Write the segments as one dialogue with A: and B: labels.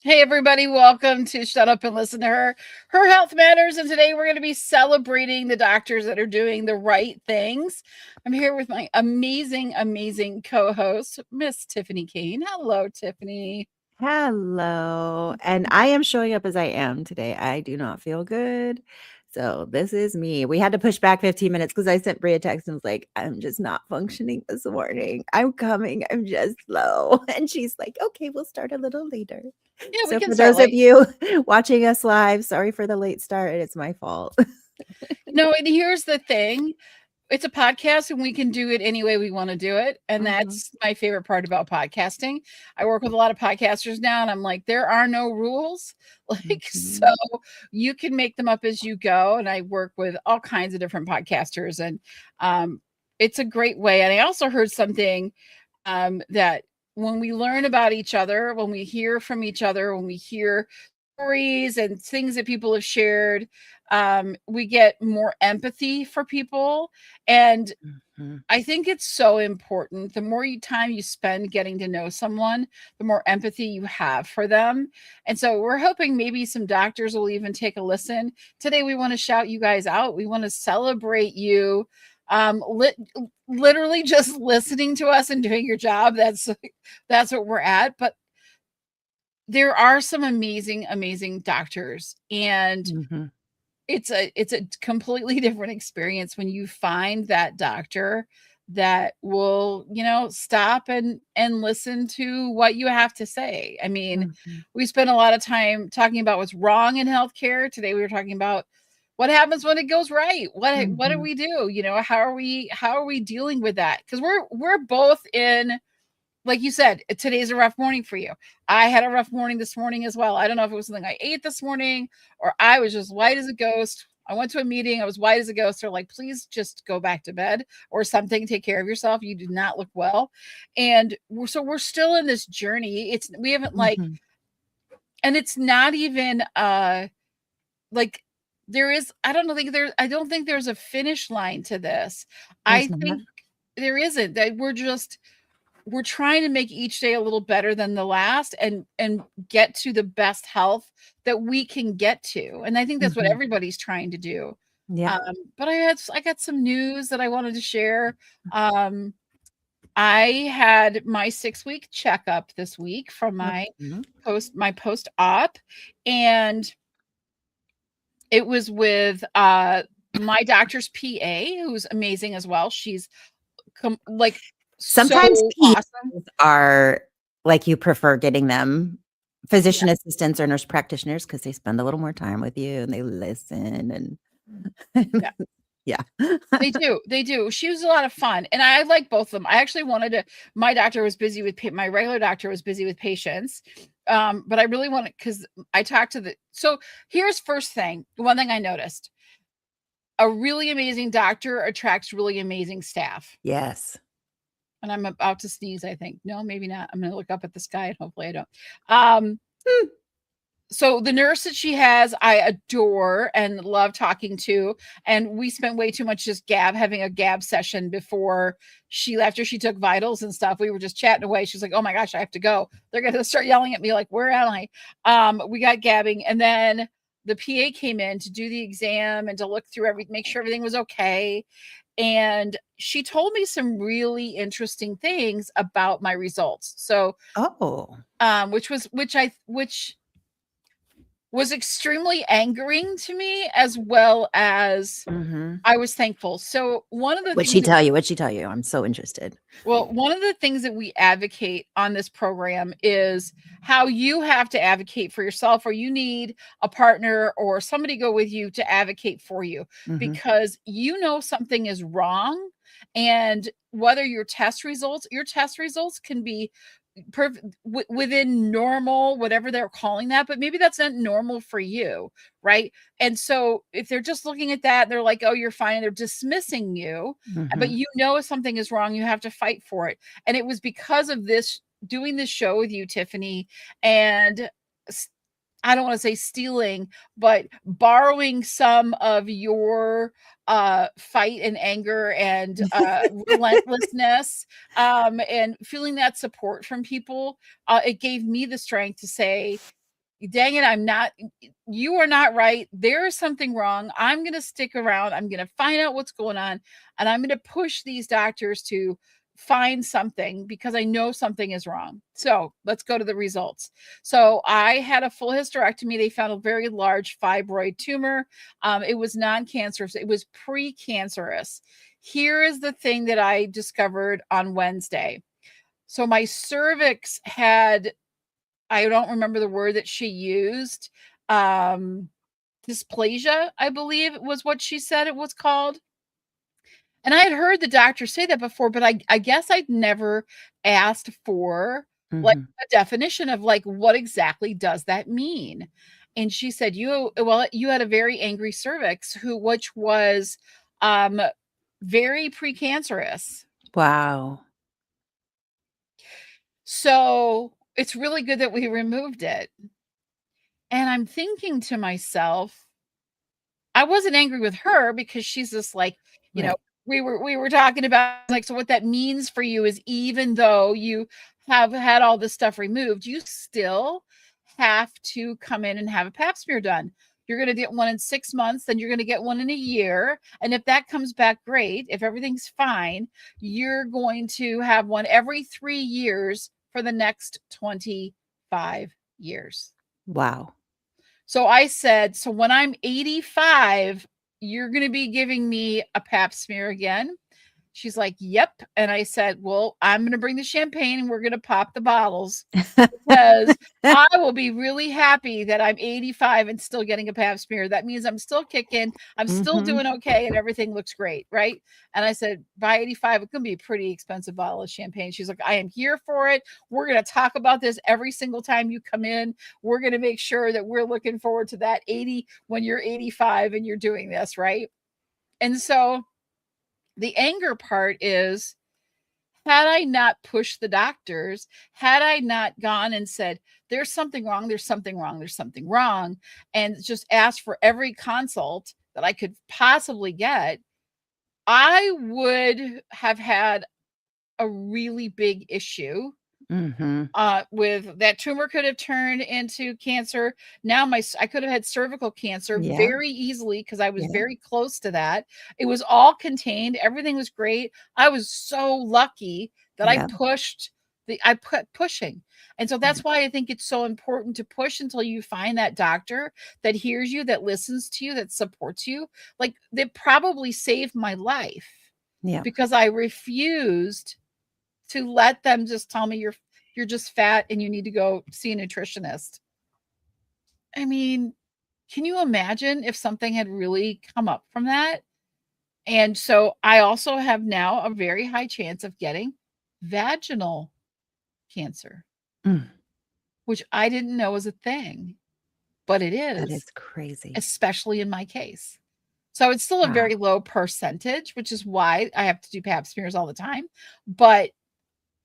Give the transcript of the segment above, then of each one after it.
A: Hey everybody, welcome to Shut Up and Listen to Her. Her health matters, and today we're going to be celebrating the doctors that are doing the right things. I'm here with my amazing co-host, Miss Tiffany Kane. Hello, Tiffany.
B: Hello. And I am showing up as I am today. I do not feel good. So this is me. We had to push back 15 minutes because I sent Bria a text and was like, I'm just not functioning this morning. I'm coming. I'm just slow. And she's like, okay, we'll start a little later.
A: Yeah, we
B: So
A: can
B: for
A: start
B: those of
A: late.
B: you watching us live, sorry for the late start. It's my fault.
A: No, and here's the thing. It's a podcast and we can do it any way we want to do it. And
B: Mhm,
A: that's my favorite part about podcasting. I work with a lot of podcasters now and I'm like, there are no rules. Like, so
B: mhm,
A: you can make them up as you go. And I work with all kinds of different podcasters and it's a great way. And I also heard something that when we learn about each other, when we hear from each other, when we hear stories and things that people have shared, we get more empathy for people. And
B: mhm,
A: I think it's so important. The more time you spend getting to know someone, the more empathy you have for them. And so we're hoping maybe some doctors will even take a listen. Today, we want to shout you guys out. We want to celebrate you. Literally just listening to us and doing your job. That's what we're at. But there are some amazing doctors, and
B: mhm,
A: it's a completely different experience when you find that doctor that will, stop and listen to what you have to say. I mean,
B: mhm,
A: we spent a lot of time talking about what's wrong in healthcare. Today we were talking about what happens when it goes right. What do
B: mhm.
A: we do? How are we dealing with that? Because we're both in, like you said, today's a rough morning for you. I had a rough morning this morning as well. I don't know if it was something I ate this morning or I was just white as a ghost. I went to a meeting. I was white as a ghost. They're like, please just go back to bed or something. Take care of yourself. You do not look well. And we're still in this journey. We haven't
B: Mhm.
A: and it's not even like there is, I don't think there's a finish line to this.
B: There's
A: I
B: not.
A: think there isn't. That we're trying to make each day a little better than the last and get to the best health that we can get to. And I think that's what
B: Mhm.
A: everybody's trying to do.
B: Yep.
A: But I got some news that I wanted to share. Um, I had my 6-week checkup this week from
B: Mhm.
A: my post-op, and it was with my doctor's PA, who's amazing as well. She's like so
B: Sometimes
A: awesome.
B: PAs are like you prefer getting them
A: Yeah.
B: physician assistants or nurse practitioners because they spend a little more time with you and they listen and
A: Yeah.
B: yeah.
A: They do. She was a lot of fun, and I like both of them. I actually wanted to my doctor was busy with my regular doctor was busy with patients, but I really wanted because I talked to the so here's first thing, one thing I noticed. A really amazing doctor attracts really amazing staff,
B: Yes.
A: and I'm about to sneeze, I think. No, maybe not. I'm gonna look up at the sky, and hopefully I don't. Um, so the nurse that she has, I adore and love talking to. And we spent way too much just having a gab session before after she took vitals and stuff. We were just chatting away. She's like, oh my gosh, I have to go. They're going to start yelling at me like, where am I? We got gabbing. And then the PA came in to do the exam and to look through everything, make sure everything was okay. And she told me some really interesting things about my results. So,
B: Oh.
A: which was extremely angering to me as well as
B: Mhm.
A: I was thankful. So one of the
B: What'd
A: things
B: she tell you? What'd she tell you? I'm so interested.
A: one of the things that we advocate on this program is how you have to advocate for yourself, or you need a partner or somebody go with you to advocate for you,
B: Mhm.
A: because something is wrong. And whether your test results can be within normal, whatever they're calling that, but maybe that's not normal for you, right? And so if they're just looking at that, they're like, oh, you're fine, and they're dismissing you, but
B: Mhm.
A: if something is wrong, you have to fight for it. And it was because of this, doing this show with you, Tiffany, and I don't want to say stealing, but borrowing some of your fight and anger and relentlessness, and feeling that support from people. It gave me the strength to say, dang it, you are not right. There is something wrong. I'm going to stick around. I'm going to find out what's going on. And I'm going to push these doctors to find something because I know something is wrong. So let's go to the results. So I had a full hysterectomy. They found a very large fibroid tumor. It was non-cancerous. It was precancerous. Here is the thing that I discovered on Wednesday. So my cervix had, I don't remember the word that she used. Dysplasia, I believe was what she said it was called. And I had heard the doctor say that before, but I guess I'd never asked for like
B: Mhm.
A: a definition of like what exactly does that mean? And she said, you had a very angry cervix which was very precancerous.
B: Wow.
A: So it's really good that we removed it. And I'm thinking to myself, I wasn't angry with her because she's just like, you know,
B: Right.
A: we were talking about like, so what that means for you is even though you have had all this stuff removed, you still have to come in and have a pap smear done. You're going to get one in 6 months, then you're going to get one in a year. And if that comes back great, if everything's fine, you're going to have one every 3 years for the next 25 years.
B: Wow.
A: So I said, so when I'm 85, you're going to be giving me a pap smear again. She's like, yep. And I said, well, I'm going to bring the champagne and we're going to pop the bottles because I will be really happy that I'm 85 and still getting a pap smear. That means I'm still kicking. I'm still
B: Mhm.
A: doing okay and everything looks great. Right. And I said, by 85, it could be a pretty expensive bottle of champagne. She's like, I am here for it. We're going to talk about this every single time you come in. We're going to make sure that we're looking forward to that 80 when you're 85 and you're doing this. Right. And so the anger part is, had I not pushed the doctors, had I not gone and said, there's something wrong, there's something wrong, there's something wrong, and just asked for every consult that I could possibly get, I would have had a really big issue
B: Mhm.
A: with that tumor could have turned into cancer. Now I could have had cervical cancer
B: Yeah.
A: very easily because I was
B: Yeah.
A: very close to that. It was all contained. Everything was great. I was so lucky that
B: Yeah.
A: I put pushing. And so
B: Yeah.
A: that's why I think it's so important to push until you find that doctor that hears you, that listens to you, that supports you. Like they probably saved my life
B: Yeah.
A: because I refused to let them just tell me you're just fat and you need to go see a nutritionist. I mean, can you imagine if something had really come up from that? And so I also have now a very high chance of getting vaginal cancer,
B: Mm.
A: which I didn't know was a thing, but it
B: That
A: is,
B: is crazy.
A: especially in my case. So it's still a
B: Wow.
A: very low percentage, which is why I have to do pap smears all the time, but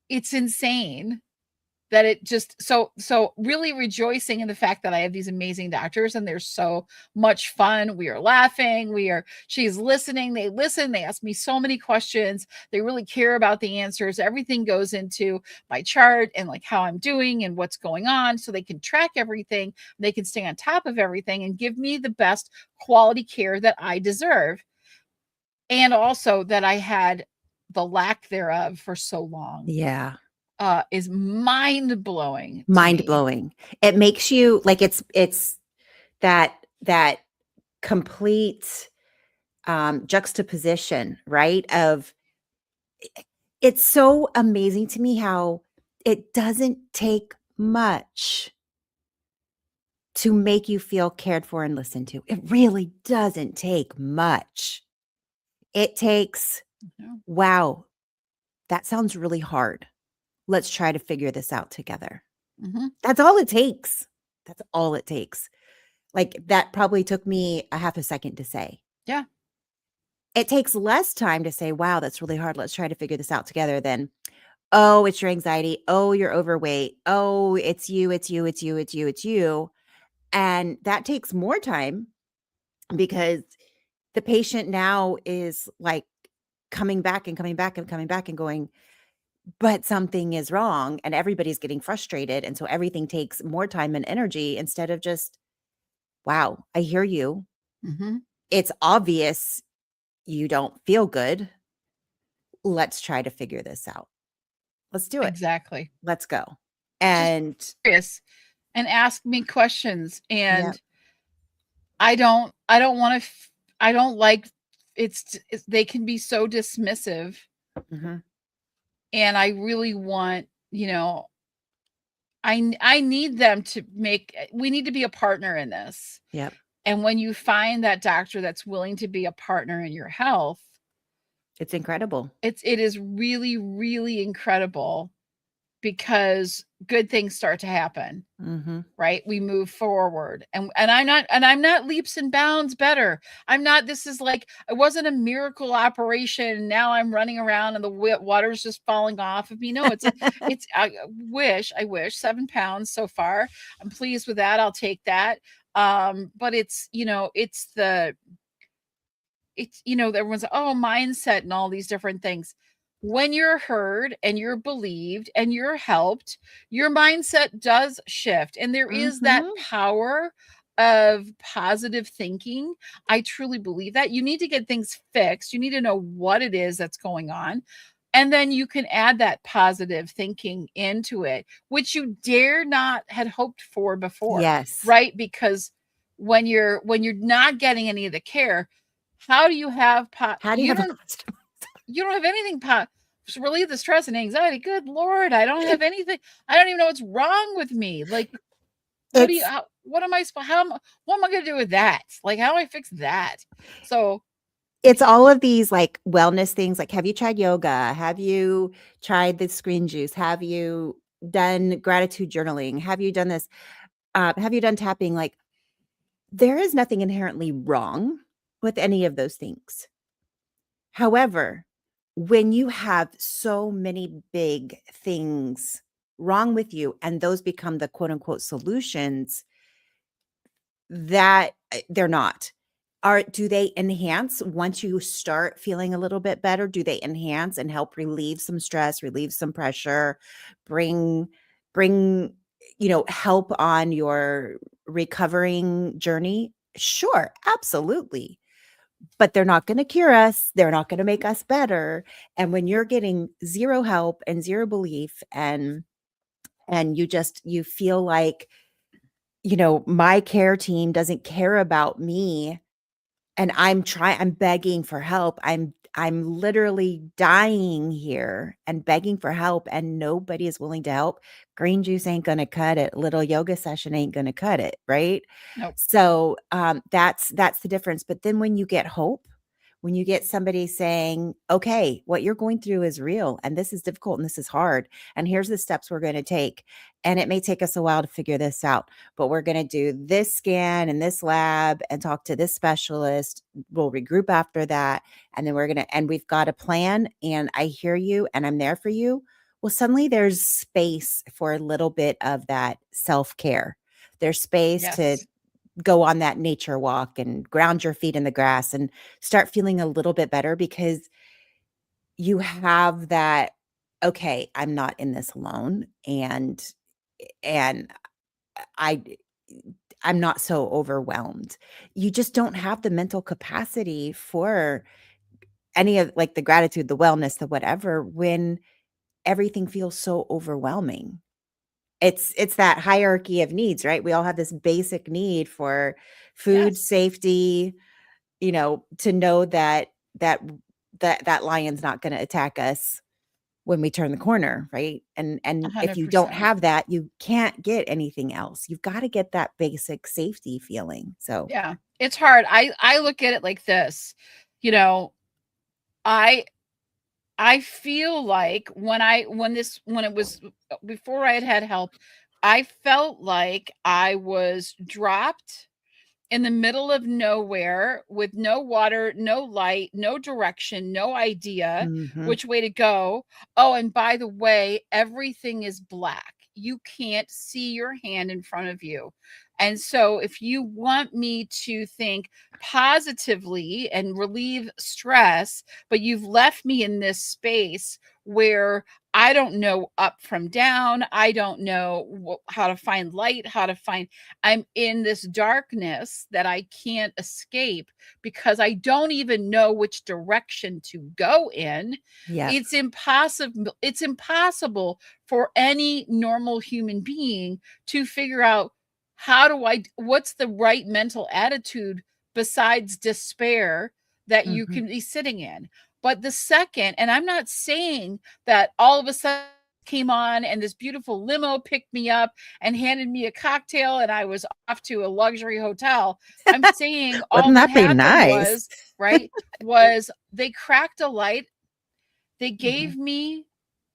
A: it's insane that it just so really rejoicing in the fact that I have these amazing doctors and they're so much fun. We are laughing, she's listening, they listen, they ask me so many questions. They really care about the answers. Everything goes into my chart and like how I'm doing and what's going on so they can track everything. They can stay on top of everything and give me the best quality care that I deserve. And also that I had the lack thereof for so long
B: Yeah.
A: is mind blowing to
B: Mind
A: me.
B: blowing. It makes you like it's that complete juxtaposition, right? Of it's so amazing to me how it doesn't take much to make you feel cared for and listened to. It really doesn't take much. It takes,
A: Yeah.
B: wow, that sounds really hard. Let's try to figure this out together.
A: Mhm.
B: That's all it takes. That's all it takes. Like that probably took me a half a second to say.
A: Yeah.
B: It takes less time to say, wow, that's really hard. Let's try to figure this out together than, oh, it's your anxiety. Oh, you're overweight. Oh, it's you, it's you, it's you, it's you, it's you. And that takes more time because the patient now is like coming back and coming back and coming back and going, but something is wrong and everybody's getting frustrated. And so everything takes more time and energy instead of just, wow, I hear you.
A: Mhm.
B: It's obvious you don't feel good. Let's try to figure this out. Let's do it.
A: Exactly.
B: Let's go.
A: Just
B: And
A: curious and ask me questions,
B: yeah.
A: and I don't wanna I don't like it's they can be so dismissive,
B: Mhm.
A: and I really want, I need them to we need to be a partner in this.
B: Yep.
A: And when you find that doctor that's willing to be a partner in your health,
B: It's incredible.
A: it is really, really incredible because good things start to happen.
B: Mhm.
A: Right, we move forward, and I'm not leaps and bounds better. I'm not, this is like, it wasn't a miracle operation and now I'm running around and the water's just falling off of me. No, it's I wish 7 pounds so far. I'm pleased with that. I'll take that. But everyone's like, oh, mindset and all these different things. When you're heard and you're believed and you're helped, your mindset does shift. And there is that
B: Mhm.
A: power of positive thinking. I truly believe that. You need to get things fixed. You need to know what it is that's going on. And then you can add that positive thinking into it, which you dare not had hoped for before,
B: Yes.
A: right? Because when you're not getting any of the care, how do you have
B: How do you have a positive
A: you don't have anything to relieve the stress and anxiety? Good Lord, I don't have anything. I don't even know what's wrong with me. Like,
B: It's
A: what am I supposed what am I gonna do with that? Like, how do I fix that? So,
B: it's all of these, like, wellness things, like, have you tried yoga? Have you tried the screen juice? Have you done gratitude journaling? Have you done this? Have you done tapping? Like, there is nothing inherently wrong with any of those things. However, when you have so many big things wrong with you and those become the quote unquote solutions, that they're not. Do they enhance once you start feeling a little bit better? Do they enhance and help relieve some stress, relieve some pressure, bring bring help on your recovering journey? Sure, absolutely. But they're not going to cure us. They're not going to make us better. And when you're getting zero help and zero belief and you feel like, my care team doesn't care about me and I'm begging for help. I'm literally dying here and begging for help and nobody is willing to help. Green juice ain't going to cut it. Little yoga session ain't going to cut it, right?
A: nope.
B: So, that's the difference. But then when you get hope, when you get somebody saying, "Okay, what you're going through is real and this is difficult and this is hard and here's the steps we're going to take. And it may take us a while to figure this out, but we're going to do this scan in this lab and talk to this specialist. We'll regroup after that. And then and we've got a plan. And I hear you and I'm there for you." Well, suddenly there's space for a little bit of that self care. There's space to
A: Yes.
B: go on that nature walk and ground your feet in the grass and start feeling a little bit better because you have that, okay, I'm not in this alone. And I I'm not so overwhelmed. You just don't have the mental capacity for any of like the gratitude, the wellness, the whatever when everything feels so overwhelming. It's that hierarchy of needs, right? We all have this basic need for food,
A: Yes.
B: safety, to know that lion's not going to attack us when we turn the corner, right? And if you don't
A: 100%.
B: have that, you can't get anything else. You've got to get that basic safety feeling. So,
A: Yeah. It's hard. I look at it like this. You know, I I feel like when it was before I had help, I felt like I was dropped in the middle of nowhere with no water, no light, no direction, no idea
B: mhm.
A: which way to go. Oh, and by the way, everything is black. You can't see your hand in front of you. And so, if you want me to think positively and relieve stress, but you've left me in this space where I don't know up from down. I don't know how to find light, I'm in this darkness that I can't escape because I don't even know which direction to go in.
B: Yep.
A: It's impossible for any normal human being to figure out what's the right mental attitude besides despair that you
B: Mhm.
A: can be sitting in. But the second, and I'm not saying that all of a sudden came on and this beautiful limo picked me up and handed me a cocktail and I was off to a luxury hotel. I'm saying all
B: Wouldn't
A: that
B: that be
A: happened
B: nice?
A: was, right, was they cracked a light. They
B: Mhm.
A: gave me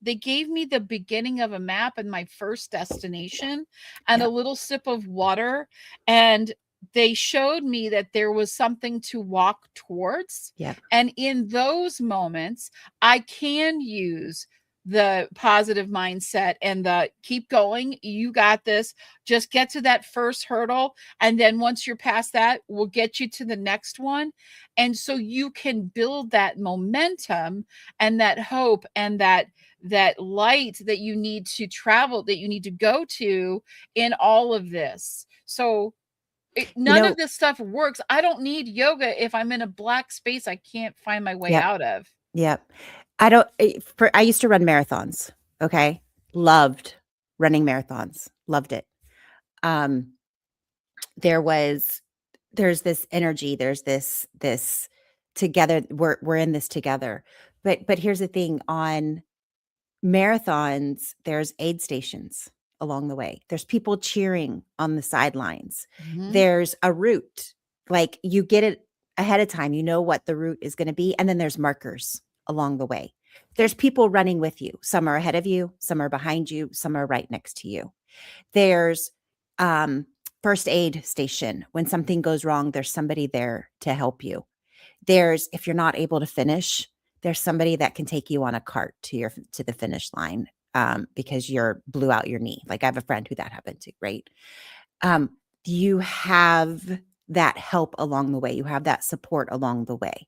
A: they gave me the beginning of a map and my first destination and a
B: Yep.
A: little sip of water, and they showed me that there was something to walk towards.
B: Yep.
A: And in those moments, I can use the positive mindset and the keep going, you got this, just get to that first hurdle, and then once you're past that, we'll get you to the next one. And so you can build that momentum and that hope and that light that you need to travel, that you need to go to in all of this. So
B: You
A: none of
B: know,
A: this stuff works. I don't need yoga if I'm in a black space I can't find my way
B: yep.
A: out of.
B: Yep. I don't I used to run marathons, okay? Loved running marathons. Loved it. Um there was there's this energy, there's this together, we're in this together. But here's the thing, on marathons, there's aid stations along the way. There's people cheering on the sidelines.
A: Mhm.
B: There's a route. Like, you get it ahead of time, you know what the route is going to be, and then there's markers along the way. There's people running with you. Some are ahead of you, some are behind you, some are right next to you. There's first aid station. When something goes wrong, there's somebody there to help you. There's, if you're not able to finish, there's somebody that can take you on a cart to the finish line, because you're blew out your knee. Like, I have a friend who that happened to, right? Um, you have that help along the way. You have that support along the way.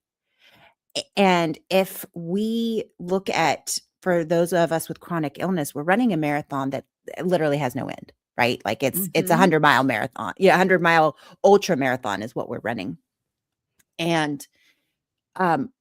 B: And if we look at, for those of us with chronic illness, we're running a marathon that literally has no end, right? Like, it's a
A: Mhm.
B: 100-mile marathon. Yeah, 100-mile ultra marathon is what we're running. And um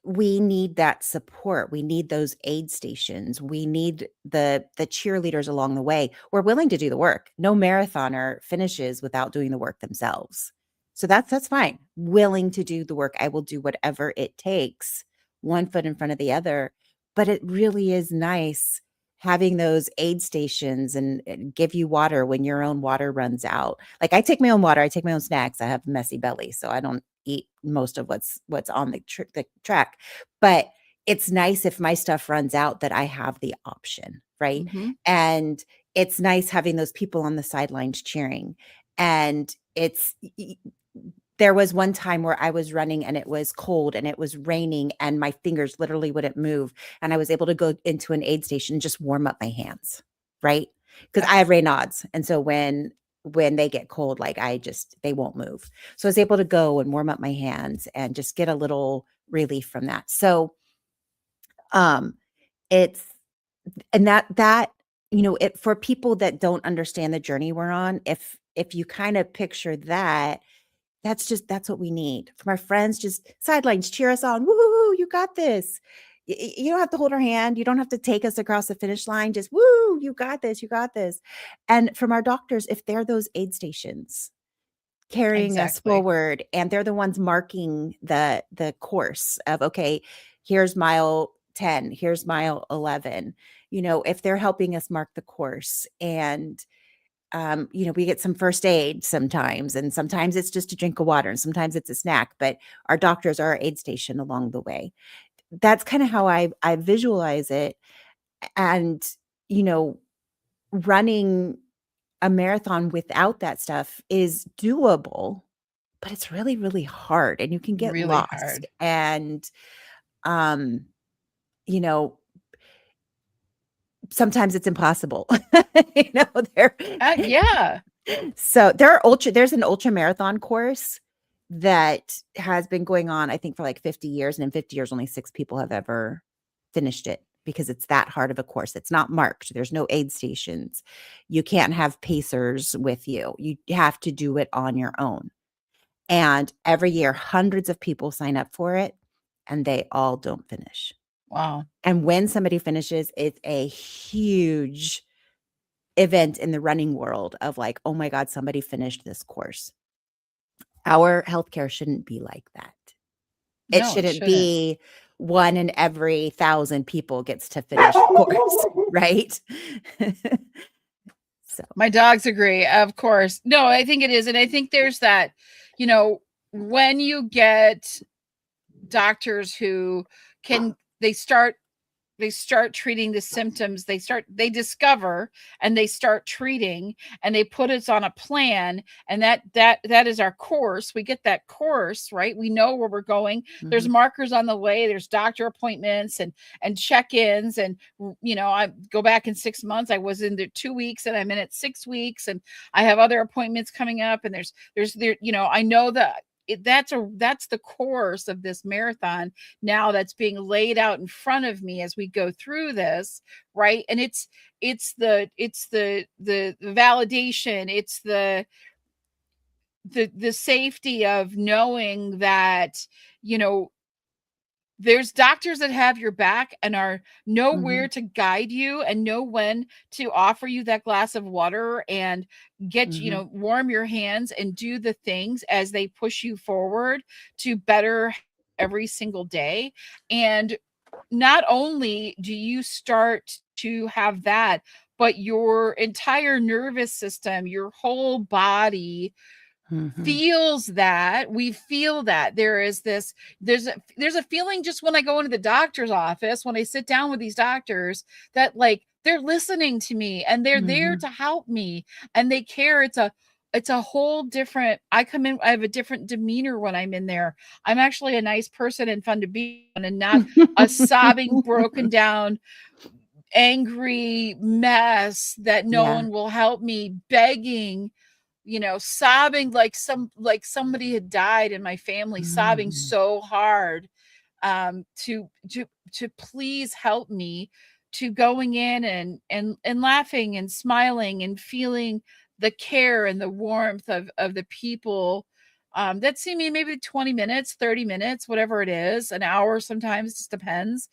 B: we need that support. We need those aid stations. We need the cheerleaders along the way. We're willing to do the work. No marathoner finishes without doing the work themselves. So that's fine. Willing to do the work. I will do whatever it takes, one foot in front of the other. But it really is nice having those aid stations and give you water when your own water runs out. Like, I take my own water, I take my own snacks. I have a messy belly, so I don't eat most of what's on the track. But it's nice if my stuff runs out that I have the option, right?
A: Mhm.
B: And it's nice having those people on the sidelines cheering. And there was one time where I was running and it was cold and it was raining and my fingers literally wouldn't move. And I was able to go into an aid station and just warm up my hands, right? Because I have Raynaud's. And so when they get cold, like, they won't move. So I was able to go and warm up my hands and just get a little relief from that. So um it's and that it, for people that don't understand the journey we're on, if you kind of picture that, that's what we need from our friends. Just sidelines, cheer us on. Woo, you got this. You don't have to hold our hand. You don't have to take us across the finish line. Just, woo, you got this. You got this. And from our doctors, if they're those aid stations carrying us
A: Exactly.
B: forward, and they're the ones marking the course of, okay, here's mile 10, here's mile 11. If they're helping us mark the course, and we get some first aid sometimes, and sometimes it's just a drink of water, and sometimes it's a snack, but our doctors are our aid station along the way. That's kind of how I visualize it. And you know running a marathon without that stuff is doable, but it's really, really hard, and you can get
A: Really
B: lost.
A: hard.
B: And um you know sometimes it's impossible. you know there
A: Yeah.
B: So there's an ultra marathon course that has been going on, I think, for like 50 years, and in 50 years only 6 people have ever finished it because it's that hard of a course. It's not marked. There's no aid stations. You can't have pacers with you. You have to do it on your own. And every year, hundreds of people sign up for it, and they all don't finish.
A: Wow.
B: And when somebody finishes, it's a huge event in the running world of like, oh my God, somebody finished this course. Our healthcare shouldn't be like that. It
A: No, it
B: shouldn't
A: shouldn't.
B: be 1 in every 1,000 people gets to finish the course, right? So,
A: My dogs agree, of course. No, I think it is. And I think there's that, you know, when you get doctors who can, they start treating the symptoms, they discover and they start treating, and they put us on a plan, and that is our course. We get that course, right? We know where we're going. There's markers on the way, there's doctor appointments and check-ins, and you know, I go back in 6 months, I was in there 2 weeks, and I'm in it 6 weeks, and I have other appointments coming up, and there's there, you know, I know that that's the course of this marathon now that's being laid out in front of me as we go through this, right? And it's the validation, it's the safety of knowing that, you know, there's doctors that have your back and know where to guide you and know when to offer you that glass of water and get, you know, warm your hands and do the things as they push you forward to better every single day. And not only do you start to have that, but your entire nervous system, your whole body feels that. We feel that there is this, there's a feeling just when I go into the doctor's office, when I sit down with these doctors, that like they're listening to me and they're there to help me and they care. It's a whole different, I come in, I have a different demeanor when I'm in there. I'm actually a nice person and fun to be on, and not a sobbing, broken down, angry mess that no
B: Yeah.
A: one will help me, begging, you know, sobbing like somebody had died in my family, sobbing so hard, to please help me, to going in and laughing and smiling and feeling the care and the warmth of the people that see me maybe 20 minutes, 30 minutes, whatever it is, an hour, sometimes, just depends.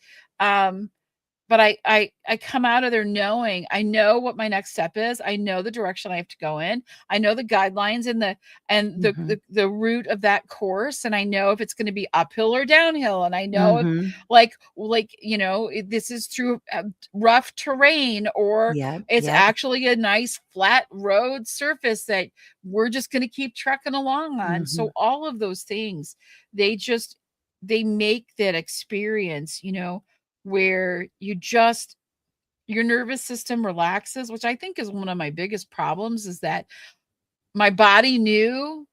A: But I come out of there knowing, I know what my next step is. I know the direction I have to go in. I know the guidelines and the route of that course, and I know if it's going to be uphill or downhill, and I know if like you know, this is through rough terrain, or
B: Yep.
A: it's
B: Yep.
A: actually a nice flat road surface that we're just going to keep trucking along on. So all of those things, they make that experience, you know, where your nervous system relaxes, which I think is one of my biggest problems, is that my body knew,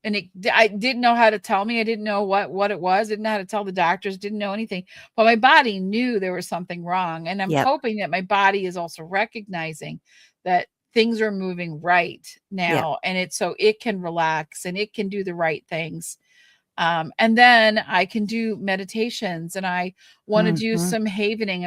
A: and I didn't know how to tell me. I didn't know what it was. Didn't know how to tell the doctors, didn't know anything, but my body knew there was something wrong. And I'm
B: Yep.
A: hoping that my body is also recognizing that things are moving right
B: Yep.
A: now, and it's so it can relax and it can do the right things. And then I can do meditations, and I want to do some havening.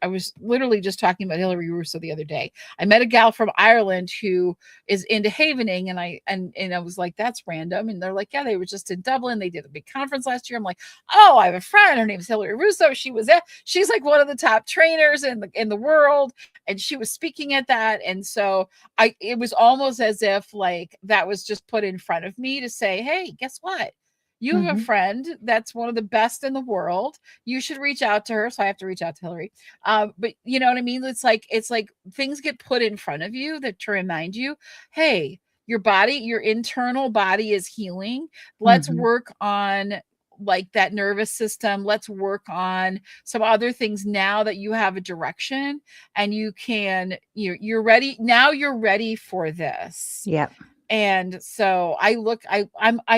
A: I was literally just talking about Hillary Russo the other day. I met a gal from Ireland who is into havening, and I was like, that's random. And they're like, yeah, they were just in Dublin. They did a big conference last year. I'm like, oh, I have a friend. Her name's Hillary Russo. She's like one of the top trainers in the world, and she was speaking at that. And so it was almost as if like that was just put in front of me to say, hey, guess what? You have a friend that's one of the best in the world. You should reach out to her. So I have to reach out to Hillary. But you know what I mean? It's like things get put in front of you that to remind you, hey, your body, your internal body is healing. Let's work on like that nervous system. Let's work on some other things now that you have a direction and you're ready. Now you're ready for this.
B: Yep.
A: And so I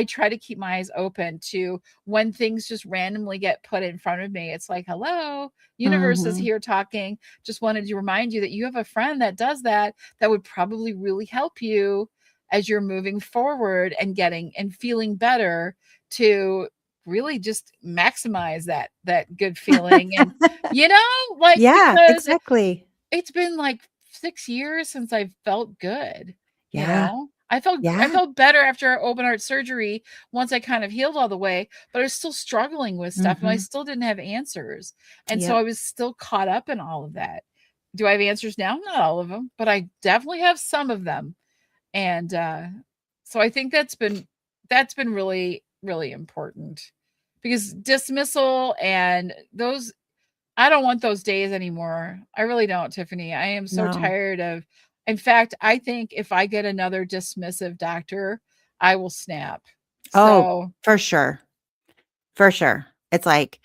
A: try to keep my eyes open to when things just randomly get put in front of me. It's like, hello, universe is here talking. Just wanted to remind you that you have a friend that does that would probably really help you as you're moving forward and getting and feeling better, to really just maximize that good feeling. And, you know, like,
B: Yeah,
A: because
B: exactly.
A: it's been like 6 years since I felt good, you
B: Yeah,
A: know? I
B: yeah.
A: felt better after open heart surgery once I kind of healed all the way, but I was still struggling with stuff and I
B: Mhm.
A: still didn't have answers. And so
B: Yep.
A: I was still caught up in all of that. Do I have answers now? Not all of them, but I definitely have some of them. And so I think that's been really, really important because dismissal and those I don't want those days anymore. I really don't, Tiffany. I am so
B: No.
A: tired of in fact, I think if I get another dismissive doctor, I will snap.
B: Oh,
A: So,
B: for sure. For sure. It's like,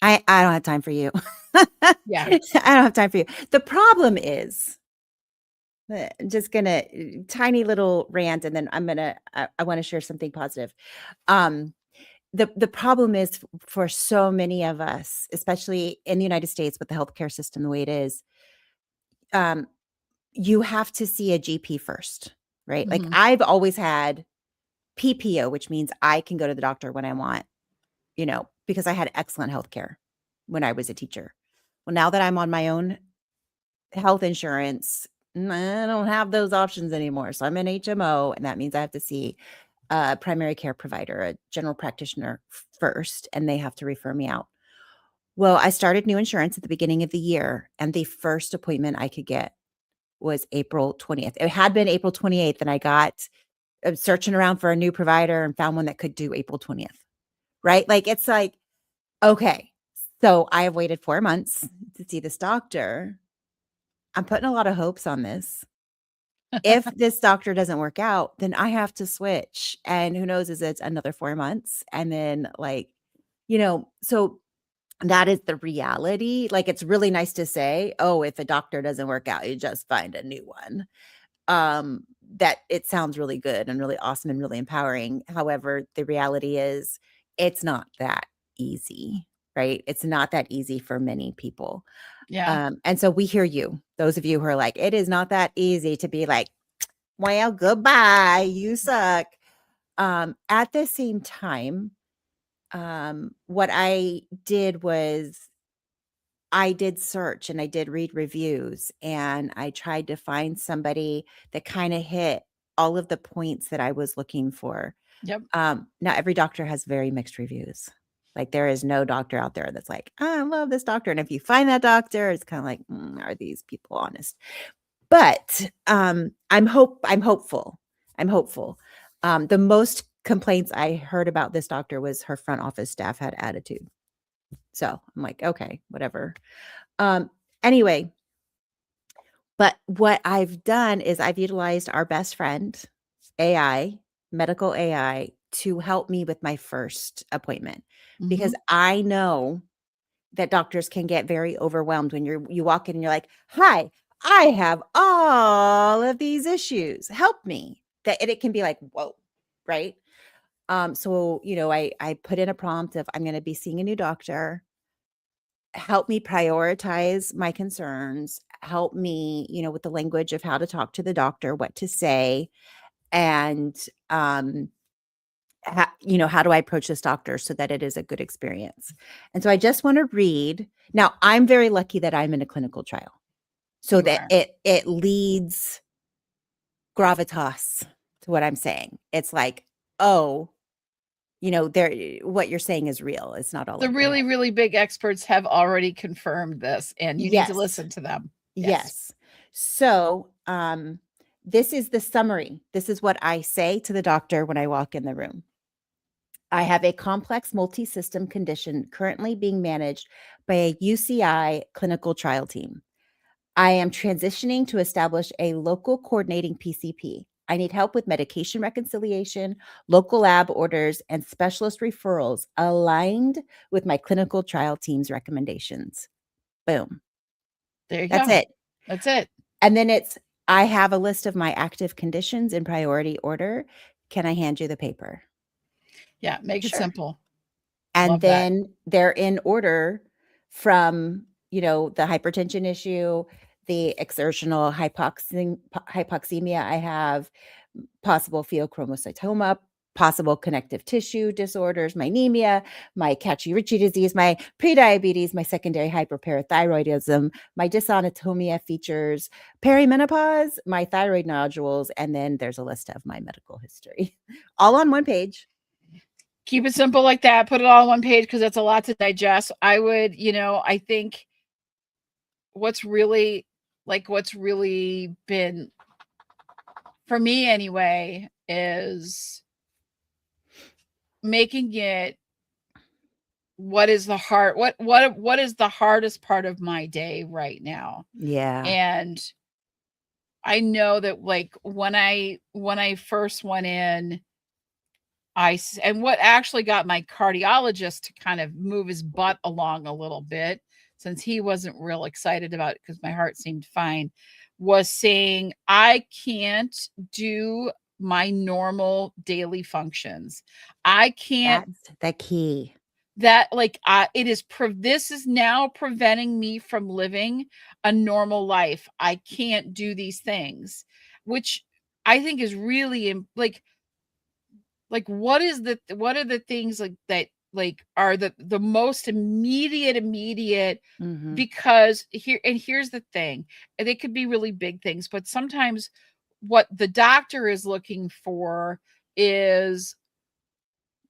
B: I don't have time for you. I
A: yeah.
B: don't have time for you. The problem is, just gonna tiny little rant, and then I wanna share something positive. Um, the problem is for so many of us, especially in the United States with the healthcare system the way it is, um, you have to see a GP first, right? Like,
A: Mhm.
B: I've always had PPO, which means I can go to the doctor when I want, because I had excellent healthcare when I was a teacher. Well, now that I'm on my own health insurance, I don't have those options anymore. So I'm an HMO, and that means I have to see a primary care provider, a general practitioner first, and they have to refer me out. Well, I started new insurance at the beginning of the year, and the first appointment I could get was April 20th. It had been April 28th, and I got searching around for a new provider and found one that could do April 20th. Right? Like, it's like, okay, so I have waited 4 months to see this doctor. I'm putting a lot of hopes on this. If this doctor doesn't work out, then I have to switch, and who knows, is it another 4 months? And then, like, so that is the reality. Like, it's really nice to say, "Oh, if a doctor doesn't work out, you just find a new one." That it sounds really good and really awesome and really empowering. However, the reality is it's not that easy, right? It's not that easy for many people.
A: Yeah.
B: And so we hear you, those of you who are like, it is not that easy to be like, well, goodbye, you suck. At the same time, what I did was I did search and I did read reviews and I tried to find somebody that kind of hit all of the points that I was looking for.
A: Yep.
B: Now every doctor has very mixed reviews. Like, there is no doctor out there that's like, "Oh, I love this doctor." And if you find that doctor, it's kind of like, are these people honest? But I'm hopeful. I'm hopeful. The most complaints I heard about this doctor was her front office staff had attitude. So I'm like, okay, whatever. Um, anyway, but what I've done is I've utilized our best friend, AI, medical AI, to help me with my first appointment because
A: Mhm.
B: I know that doctors can get very overwhelmed when you walk in and you're like, "Hi, I have all of these issues. Help me." That and it can be like, "Whoa," right? So, I put in a prompt of I'm going to be seeing a new doctor. Help me prioritize my concerns, help me, with the language of how to talk to the doctor, what to say, and, how do I approach this doctor so that it is a good experience? And so I just wanna read now, I'm very lucky that I'm in a clinical trial, so
A: You
B: that
A: are.
B: it leads gravitas to what I'm saying. It's like, "Oh, there what you're saying is real. It's not all
A: The
B: over your
A: really,
B: head."
A: really big experts have already confirmed this, and you need to
B: Yes.
A: listen to them. Yes.
B: Yes. So, this is the summary. This is what I say to the doctor when I walk in the room. I have a complex multi-system condition currently being managed by a UCI clinical trial team. I am transitioning to establish a local coordinating PCP. I need help with medication reconciliation, local lab orders, and specialist referrals aligned with my clinical trial team's recommendations. Boom.
A: There you
B: That's
A: go.
B: it.
A: That's it.
B: And then I have a list of my active conditions in priority order. Can I hand you the paper?
A: Yeah, make it
B: Sure.
A: simple.
B: And
A: Love that.
B: then they're in order from, the hypertension issue, the exertional hypoxemia I have, possible pheochromocytoma possible connective tissue disorders, my anemia, my Cachy-Ritchie disease, my prediabetes, my secondary hyperparathyroidism, my dysautonomia features, perimenopause, my thyroid nodules, and then there's a list of my medical history, all on one page.
A: Keep it simple like that. Put it all on one page because that's a lot to digest. I would, I think what's really been for me anyway is making it what is the hardest part of my day right now.
B: Yeah.
A: And I know that like when I first went in, and what actually got my cardiologist to kind of move his butt along a little bit, since he wasn't real excited about it because my heart seemed fine, was saying I can't do my normal daily functions. I can't.
B: That's the key.
A: That like this is now preventing me from living a normal life. I can't do these things, which I think is really what are the things like that like are the most immediate,
B: Mhm.
A: because here's the thing, and they could be really big things, but sometimes what the doctor is looking for is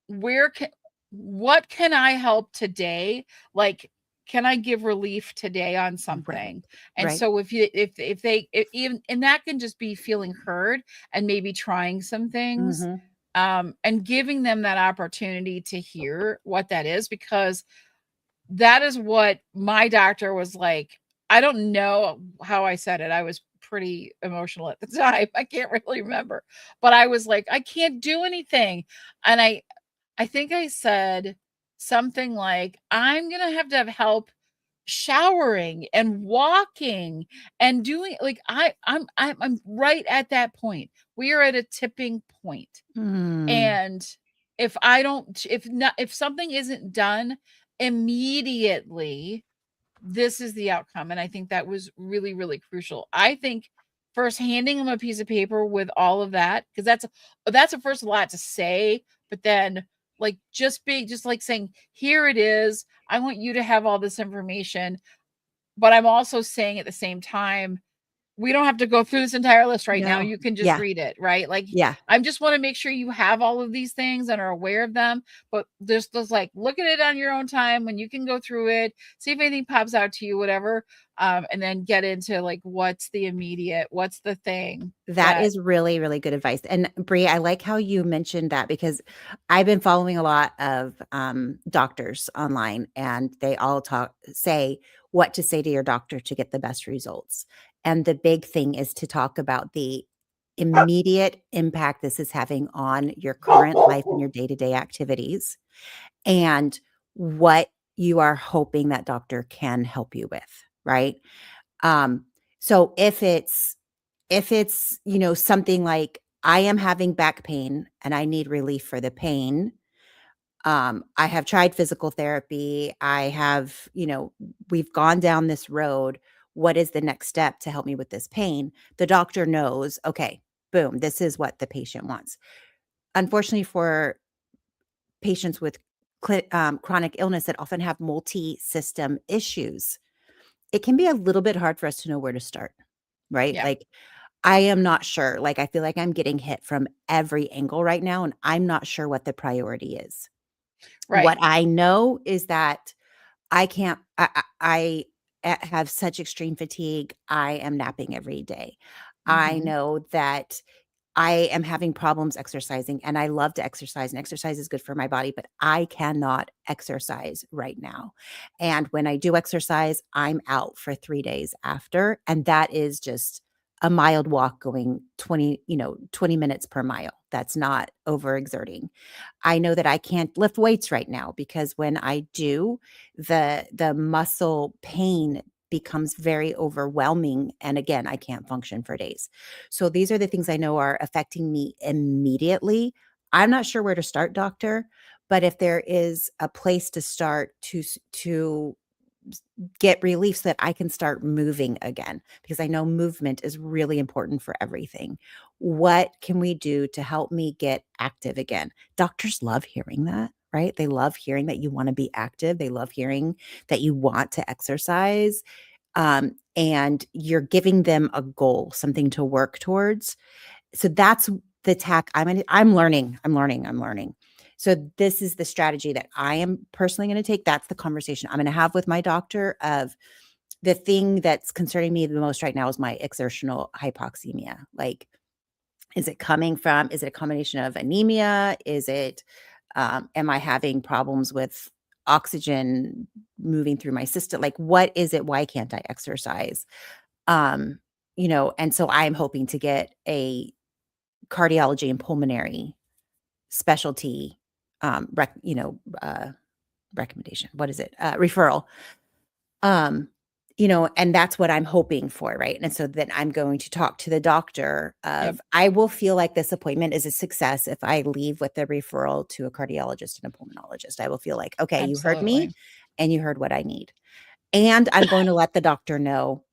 A: where can what can I help today? Like, can I give relief today on
B: Right.
A: something? And
B: Right.
A: so if they even, and that can just be feeling heard and maybe trying some things,
B: Mhm.
A: and giving them that opportunity to hear what that is, because that is what my doctor was like. I don't know how I said it. I was pretty emotional at the time. I can't really remember. But I was like, I can't do anything. And I think I said something like, I'm gonna have to have help showering and walking and doing like I'm right at that point. We are at a tipping point.
B: Mm.
A: And if I don't if not if something isn't done immediately, this is the outcome. And I think that was really, really crucial. I think first handing them a piece of paper with all of that, because that's a first a lot to say, but then like just like saying, here it is. I want you to have all this information. But I'm also saying at the same time, we don't have to go through this entire list right now.
B: No.
A: You can just
B: Yeah.
A: read it, right? Like,
B: Yeah.
A: I just want to make sure you have all of these things and are aware of them. But there's like, look at it on your own time when you can go through it, see if anything pops out to you, whatever. And then get into like, what's the thing
B: That
A: that,
B: is really, really good advice. And Bree, I like how you mentioned that because I've been following a lot of doctors online, and they all say what to say to your doctor to get the best results. And the big thing is to talk about the immediate impact this is having on your current life and your day-to-day activities, and what you are hoping that doctor can help you with, right? Um, so if it's, something like I am having back pain and I need relief for the pain, I have tried physical therapy. We've gone down this road. What is the next step to help me with this pain? The doctor knows, okay, boom, this is what the patient wants. Unfortunately, for patients with chronic illness that often have multi-system issues, it can be a little bit hard for us to know where to start, right?
A: yeah,
B: Like, I am not sure. Like, I feel like I'm getting hit from every angle right now, and I'm not sure what the priority is. What
A: right.
B: I know is that I can't have such extreme fatigue. I am napping every day. I
A: Hmm.
B: know that I am having problems exercising, and I love to exercise, and exercise is good for my body, but I cannot exercise right now. And when I do exercise, I'm out for 3 days after, and that is just a mild walk going 20 minutes per mile. That's not overexerting. I know that I can't lift weights right now because when I do, the muscle pain becomes very overwhelming, and again, I can't function for days. So these are the things I know are affecting me immediately. I'm not sure where to start, doctor, but if there is a place to start to get relief so that I can start moving again, because I know movement is really important for everything. What can we do to help me get active again? Doctors love hearing that, right? They love hearing that you want to be active. They love hearing that you want to exercise. And you're giving them a goal, something to work towards. So that's the tack I'm learning. So this is the strategy that I am personally going to take. That's the conversation I'm going to have with my doctor of the thing that's concerning me the most right now is my exertional hypoxemia. Like, is it a combination of anemia? Am I having problems with oxygen moving through my system? Like, what is it? Why can't I exercise? Um, and so I'm hoping to get a cardiology and pulmonary specialty, recommendation. What is it? Referral. Um, and that's what I'm hoping for, right? And so then I'm going to talk to the doctor
A: Yep.
B: I will feel like this appointment is a success if I leave with a referral to a cardiologist and a pulmonologist. I will feel like, okay, you heard me
A: Absolutely.
B: and you heard what I need. And I'm going to let the doctor know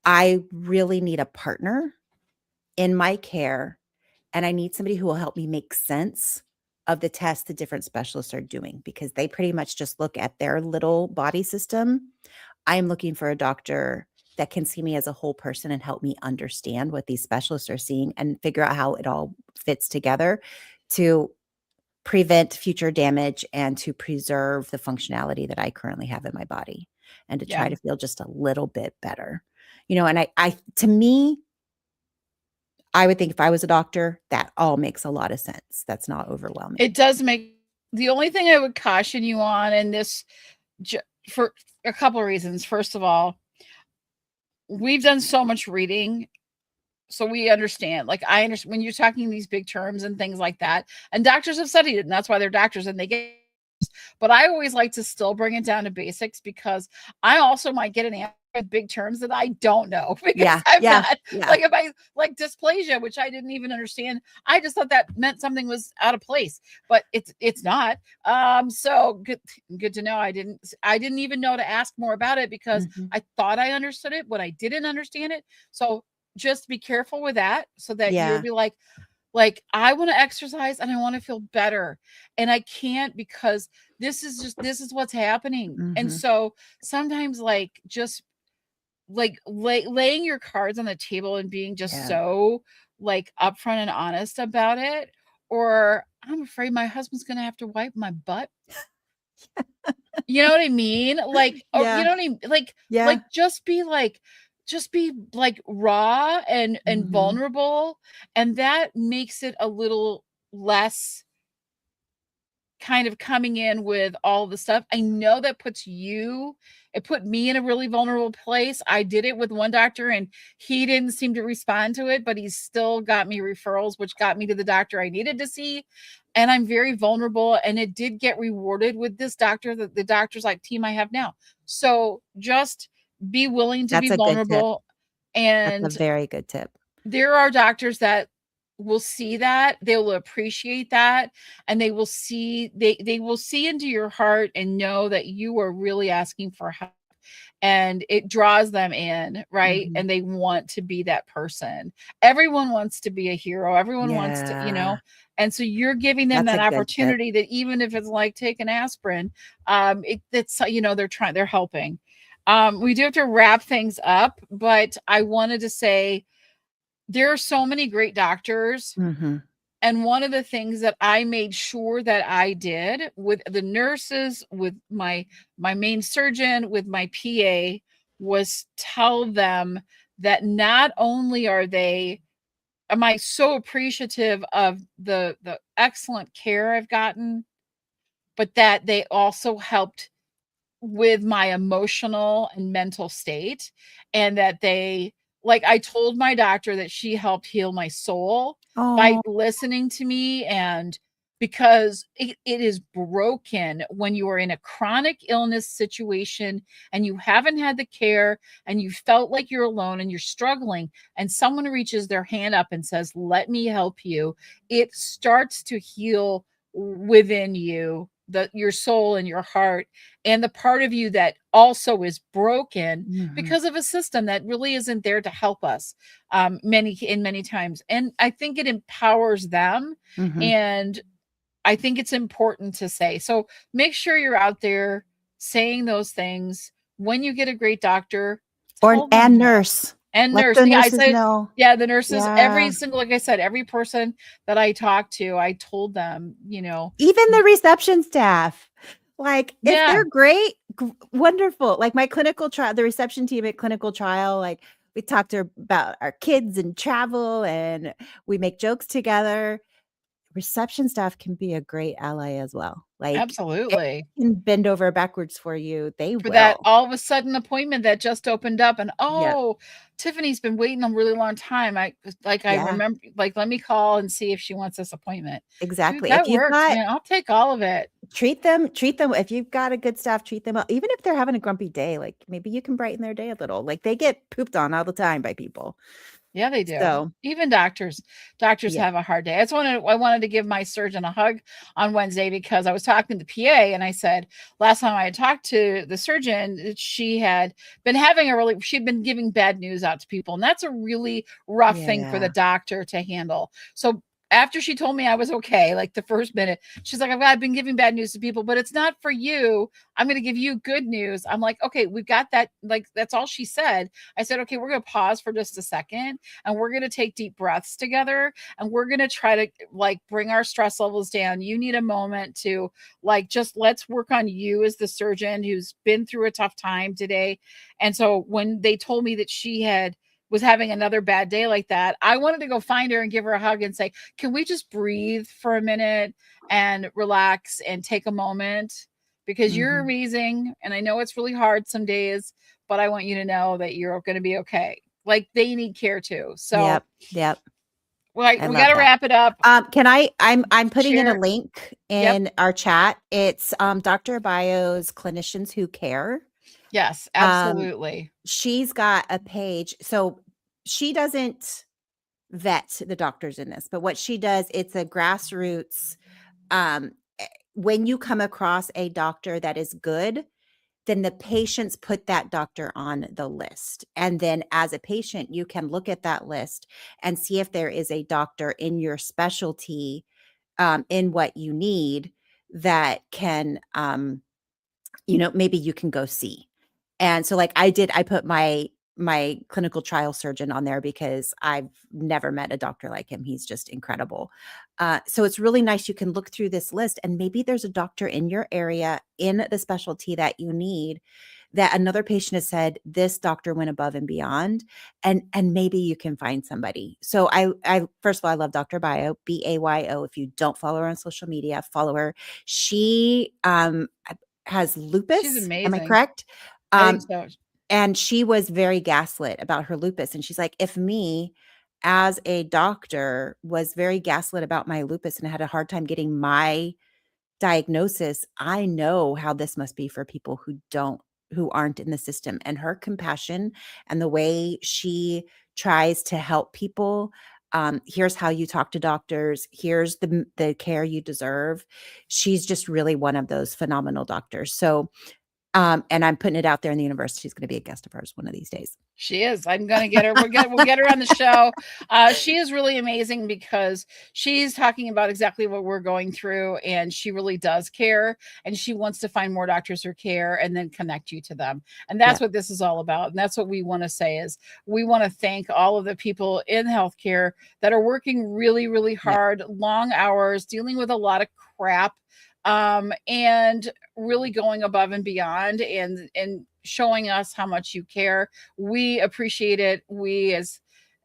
B: I really need a partner in my care, and I need somebody who will help me make sense of the tests the different specialists are doing, because they pretty much just look at their little body system. I'm looking for a doctor that can see me as a whole person and help me understand what these specialists are seeing and figure out how it all fits together to prevent future damage and to preserve the functionality that I currently have in my body, and to try
A: Yeah.
B: to feel just a little bit better. And to me, I would think if I was a doctor, that all makes a lot of sense. That's not overwhelming.
A: It does make the only thing I would caution you on in this for a couple of reasons. First of all, we've done so much reading, so we understand. Like, I understand when you're talking these big terms and things like that, and doctors have studied it, and that's why they're doctors and they get. But I always like to still bring it down to basics, because I also might get an answer with big terms that I don't know, because
B: Yeah,
A: I'm
B: yeah,
A: not
B: yeah.
A: like, if I like dysplasia, which I didn't even understand. I just thought that meant something was out of place, but it's not. So good to know. I didn't even know to ask more about it, because
B: Mhm.
A: I thought I understood it when I didn't understand it. So just be careful with that, so that you'll
B: Yeah.
A: be like, I want to exercise and I want to feel better, and I can't, because this is what's happening. And
B: Mhm.
A: so sometimes, like, just like laying your cards on the table and being just
B: Yeah.
A: so like upfront and honest about it, or I'm afraid my husband's gonna have to wipe my butt. You know what I mean? Like, or you
B: Yeah.
A: know what I mean?
B: Yeah.
A: Just be like raw and
B: Mhm.
A: vulnerable, and that makes it a little less kind of coming in with all the stuff. I know that it put me in a really vulnerable place. I did it with one doctor and he didn't seem to respond to it, but he still got me referrals, which got me to the doctor I needed to see. And I'm very vulnerable, and it did get rewarded with this doctor, the doctors like team I have now. So just be willing to
B: That's
A: be
B: a good tip.
A: vulnerable.
B: That's a
A: And
B: very good tip.
A: there are doctors that will see that, they will appreciate that, and they will see into your heart and know that you are really asking for help, and it draws them in, right?
B: Mhm.
A: And they want to be that person. Everyone wants to be a hero. Everyone wants to,
B: Yeah.
A: and so you're giving them
B: That's
A: that
B: a good tip.
A: opportunity, that even if it's like take an aspirin, it's they're helping. We do have to wrap things up, but I wanted to say there are so many great doctors.
B: Mhm.
A: And one of the things that I made sure that I did with the nurses, with my main surgeon, with my PA, was tell them that not only am I so appreciative of the excellent care I've gotten, but that they also helped with my emotional and mental state, and that I told my doctor that she helped heal my soul by
B: Oh,
A: listening to me, and because it is broken when you are in a chronic illness situation and you haven't had the care, and you felt like you're alone and you're struggling, and someone reaches their hand up and says, let me help you. It starts to heal within you, your soul and your heart and the part of you that also is broken
B: Mhm.
A: because of a system that really isn't there to help us many times. And I think it empowers them,
B: Mhm.
A: and I think it's important to say. So make sure you're out there saying those things. When you get a great doctor,
B: Or
A: tell them
B: and
A: that.
B: nurse.
A: And
B: Let
A: nurse.
B: the
A: Yeah, I
B: nurses
A: said,
B: know.
A: yeah, the nurses, every
B: Yeah.
A: single, like I said, every person that I talked to, I told them,
B: Even the reception staff. Like, if
A: yeah,
B: they're great, wonderful. Like my clinical trial, the reception team at clinical trial, like we talked about our kids and travel and we make jokes together. Reception staff can be a great ally as well. Like if
A: absolutely.
B: they can bend over backwards for you, they
A: For that
B: will.
A: all of a sudden appointment that just opened up, and
B: Yep.
A: oh, Tiffany's been waiting a really long time. I
B: Yeah,
A: remember, like, let me call and see if she wants this appointment. Dude,
B: exactly. If
A: that
B: you've
A: works,
B: got
A: man. I'll take all of it.
B: treat them if you've got a good staff, treat them well. Even if they're having a grumpy day, like maybe you can brighten their day a little. Like they get pooped on all the time by people.
A: Yeah, they do.
B: So,
A: Even doctors
B: yeah.
A: have a hard day. I wanted to give my surgeon a hug on Wednesday because I was talking to the PA and I said last time I had talked to the surgeon, she had been having she'd been giving bad news out to people, and that's a really rough thing for the
B: Yeah.
A: doctor to handle. So after she told me I was okay, like the first minute, she's like, I've been giving bad news to people, but it's not for you. I'm going to give you good news. I'm like, okay, we've got that. Like, that's all she said. I said, okay, we're going to pause for just a second and we're going to take deep breaths together and we're going to try to like bring our stress levels down. You need a moment to like just let's work on you as the surgeon who's been through a tough time today. And so when they told me that she had was having another bad day like that, I wanted to go find her and give her a hug and say, "Can we just breathe for a minute and relax and take a moment because you're
B: Mhm.
A: amazing and I know it's really hard some days, but I want you to know that you're going to be okay." Like they need care too. So
B: Yep. Yep.
A: like
B: I
A: we
B: love
A: got to
B: that.
A: wrap it up.
B: Can I'm putting in a
A: Share.
B: link
A: Yep.
B: in our chat. It's Dr. Bio's Clinicians Who Care.
A: Yes,
B: Um,
A: absolutely.
B: she's got a page. So she doesn't vet the doctors in this, but what she does, it's a grassroots. Um, when you come across a doctor that is good, then the patients put that doctor on the list. And then as a patient, you can look at that list and see if there is a doctor in your specialty, in what you need that can, maybe you can go see. And so like I put my clinical trial surgeon on there because I've never met a doctor like him. He's just incredible. So it's really nice. You can look through this list and maybe there's a doctor in your area in the specialty that you need that another patient has said this doctor went above and beyond, and maybe you can find somebody. So I first of all, I love Dr. Bio, Bayo. If you don't follow her on social media, follow her. She has
A: She's
B: lupus. Am I
A: amazing.
B: correct?
A: I think
B: Um,
A: so.
B: and she was very gaslit about her lupus. And she's like, if me as a doctor was very gaslit about my lupus and had a hard time getting my diagnosis, I know how this must be for people who aren't in the system. And her compassion and the way she tries to help people, here's how you talk to doctors, here's the care you deserve. She's just really one of those phenomenal doctors. So and I'm putting it out there in the universe. She's going to be a guest of ours one of these days.
A: She is. I'm gonna get her. We'll get her on the show. She is really amazing because she's talking about exactly what we're going through, and she really does care, and she wants to find more doctors who care, and then connect you to them. And that's
B: Yep.
A: what this is all about. And that's what we want to say is we want to thank all of the people in healthcare that are working really, really
B: Yep.
A: hard, long hours, dealing with a lot of crap, and really going above and beyond, and showing us how much you care. We appreciate it. We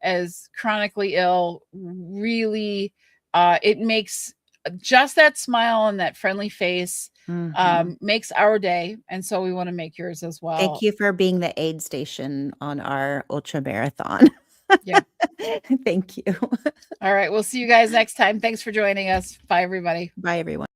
A: as chronically ill really it makes just that smile and that friendly face
B: Mhm.
A: makes our day, and so we want to make yours as
B: Thank
A: well.
B: you for being the aid station on our ultra marathon.
A: Yeah.
B: Thank you.
A: All right, we'll see you guys next time. Thanks for joining us. Bye everybody.
B: Bye, everyone.